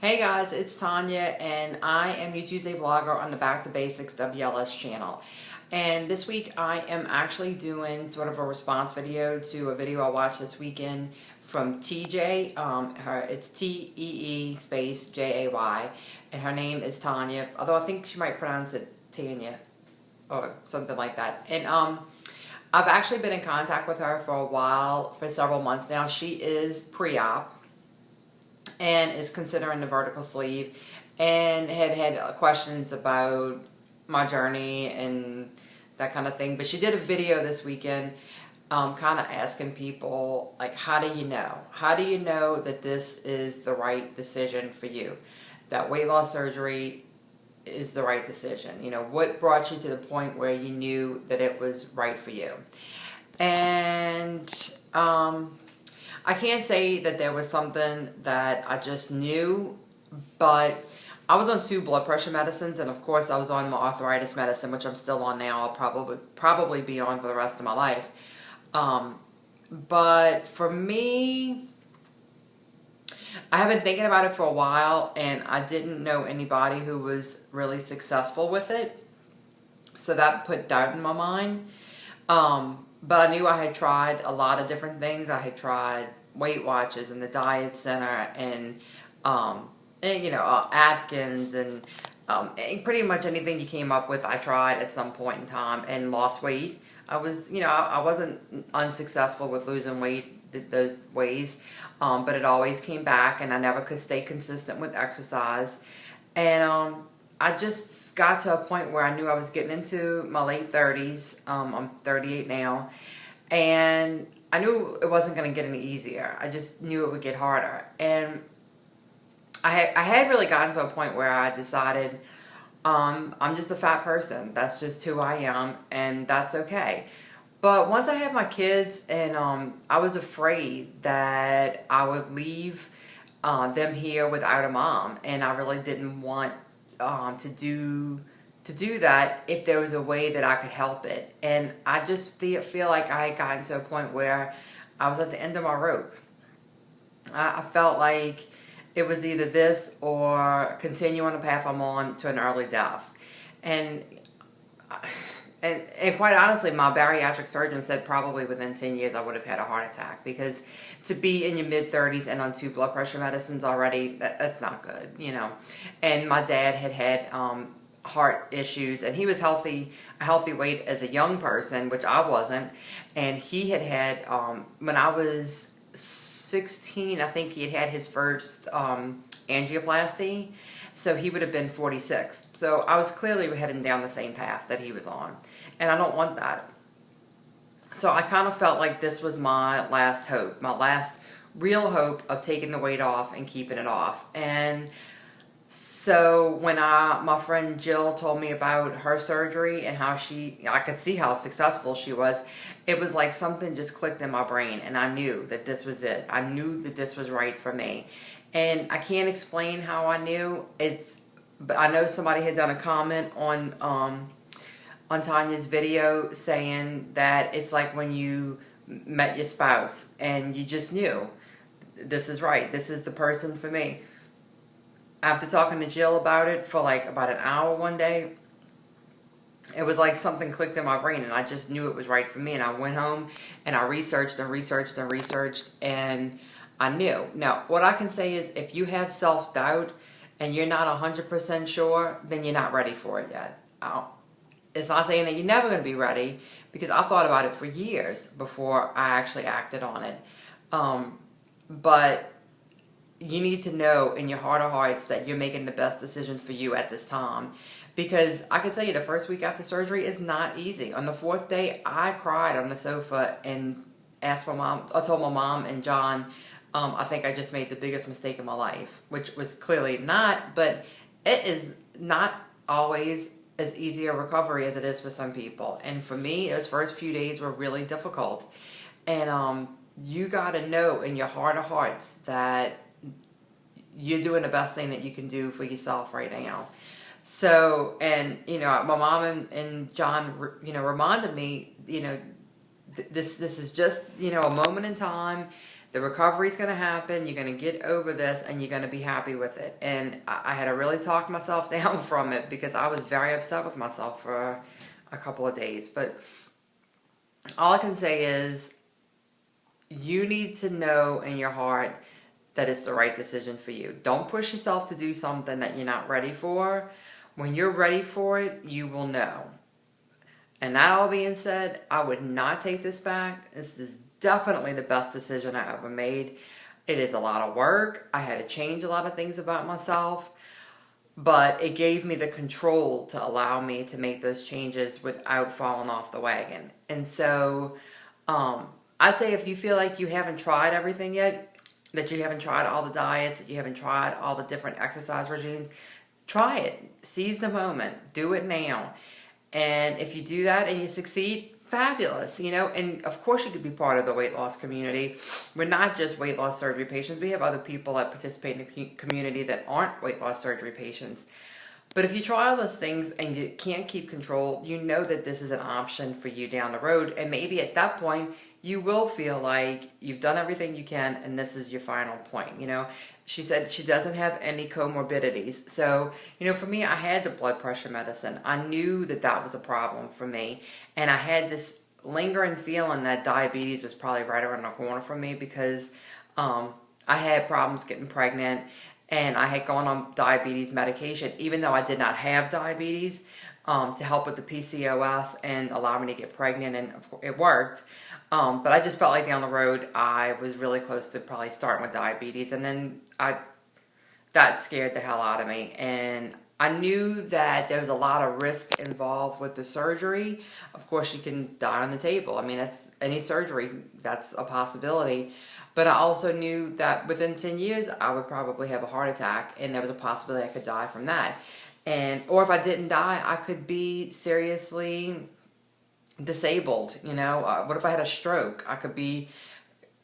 Hey guys, it's Tanya and I am your Tuesday vlogger on the Back to Basics WLS channel. And this week I am actually doing sort of a response video to a video I watched this weekend from TJ. It's T-E-E space J-A-Y, and her name is Tanya, although I think she might pronounce it Tanya or something like that. And I've actually been in contact with her for a while, for several months now. She is pre-op and is considering the vertical sleeve, and had questions about my journey and that kind of thing. But she did a video this weekend kind of asking people, like, how do you know? How do you know that this is the right decision for you? That weight loss surgery is the right decision? You know, what brought you to the point where you knew that it was right for you? And I can't say that there was something that I just knew, but I was on 2 blood pressure medicines, and of course I was on my arthritis medicine, which I'm still on now. I'll probably be on for the rest of my life. But for me, I have been thinking about it for a while, and I didn't know anybody who was really successful with it, so that put doubt in my mind. But I knew I had tried a lot of different things. I had tried Weight Watchers and the Diet Center and you know, Atkins and pretty much anything you came up with I tried at some point in time and lost weight. I was, you know, I wasn't unsuccessful with losing weight those ways, but it always came back, and I never could stay consistent with exercise. And I just got to a point where I knew I was getting into my late 30s. I'm 38 now, and I knew it wasn't going to get any easier. I just knew it would get harder. And I had really gotten to a point where I decided I'm just a fat person. That's just who I am, and that's okay. But once I had my kids, and I was afraid that I would leave them here without a mom, and I really didn't want to do that if there was a way that I could help it. And I just feel like I had gotten to a point where I was at the end of my rope. I felt like it was either this or continue on the path I'm on to an early death. And quite honestly, my bariatric surgeon said probably within 10 years I would have had a heart attack, because to be in your mid-30s and on 2 blood pressure medicines already, that's not good, you know. And my dad had heart issues, and he was a healthy weight as a young person, which I wasn't. And he had when I was 16, I think he had his first angioplasty. So he would have been 46. So I was clearly heading down the same path that he was on. And I don't want that. So I kind of felt like this was my last hope, my last real hope of taking the weight off and keeping it off. And so when my friend Jill told me about her surgery and how I could see how successful she was, it was like something just clicked in my brain, and I knew that this was it. I knew that this was right for me. And I can't explain how I knew. But I know somebody had done a comment on Tanya's video saying that it's like when you met your spouse and you just knew this is right. This is the person for me. After talking to Jill about it for like about an hour one day, it was like something clicked in my brain, and I just knew it was right for me. And I went home and I researched and researched and researched, and I knew. Now, what I can say is, if you have self-doubt and you're not 100% sure, then you're not ready for it yet. It's not saying that you're never going to be ready, because I thought about it for years before I actually acted on it. But you need to know in your heart of hearts that you're making the best decision for you at this time. Because I can tell you, the first week after surgery is not easy. On the 4th day, I cried on the sofa and asked my mom. I told my mom and John, I think I just made the biggest mistake of my life, which was clearly not, but it is not always as easy a recovery as it is for some people. And for me, those first few days were really difficult. And you got to know in your heart of hearts that you're doing the best thing that you can do for yourself right now. So, and, you know, my mom and John, you know, reminded me, you know, this is just, you know, a moment in time. The recovery is going to happen. You're going to get over this and you're going to be happy with it. And I had to really talk myself down from it because I was very upset with myself for a couple of days. But all I can say is you need to know in your heart that it's the right decision for you. Don't push yourself to do something that you're not ready for. When you're ready for it, you will know. And that all being said, I would not take this back. This is definitely the best decision I ever made. It is a lot of work. I had to change a lot of things about myself, but it gave me the control to allow me to make those changes without falling off the wagon. And so I'd say if you feel like you haven't tried everything yet, that you haven't tried all the diets, that you haven't tried all the different exercise regimes, try it. Seize the moment. Do it now. And if you do that and you succeed, fabulous, you know, and of course you could be part of the weight loss community. We're not just weight loss surgery patients. We have other people that participate in the community that aren't weight loss surgery patients. But if you try all those things and you can't keep control, you know that this is an option for you down the road. And maybe at that point, you will feel like you've done everything you can and this is your final point. You know, she said she doesn't have any comorbidities. So, you know, for me, I had the blood pressure medicine. I knew that that was a problem for me. And I had this lingering feeling that diabetes was probably right around the corner for me because I had problems getting pregnant and I had gone on diabetes medication, even though I did not have diabetes, to help with the PCOS and allow me to get pregnant, and it worked. But I just felt like down the road I was really close to probably starting with diabetes, and then that scared the hell out of me. And I knew that there was a lot of risk involved with the surgery. Of course, you can die on the table. I mean, that's any surgery, that's a possibility. But I also knew that within 10 years, I would probably have a heart attack, and there was a possibility I could die from that. Or if I didn't die, I could be seriously disabled. You know, what if I had a stroke? I could be,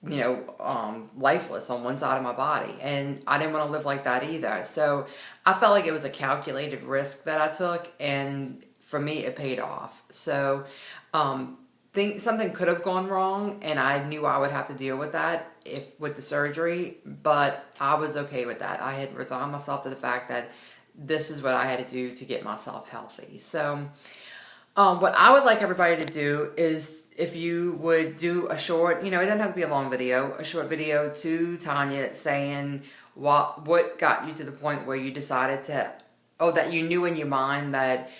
you know, lifeless on one side of my body, and I didn't want to live like that either. So I felt like it was a calculated risk that I took, and for me, it paid off. So something could have gone wrong, and I knew I would have to deal with that with the surgery, but I was okay with that. I had resigned myself to the fact that this is what I had to do to get myself healthy. So what I would like everybody to do is, if you would do a short, you know, it doesn't have to be a long video, a short video to Tanya saying what got you to the point where you decided that you knew in your mind that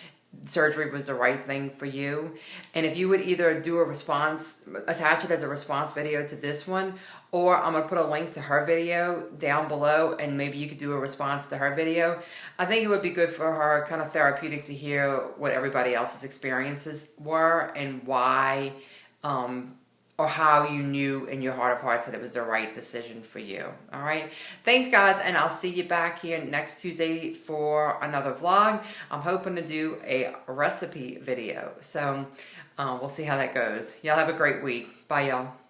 surgery was the right thing for you. And if you would either do a response, attach it as a response video to this one, or I'm going to put a link to her video down below, and maybe you could do a response to her video. I think it would be good for her, kind of therapeutic, to hear what everybody else's experiences were and why, or how you knew in your heart of hearts that it was the right decision for you. All right. Thanks, guys, and I'll see you back here next Tuesday for another vlog. I'm hoping to do a recipe video, so we'll see how that goes. Y'all have a great week. Bye, y'all.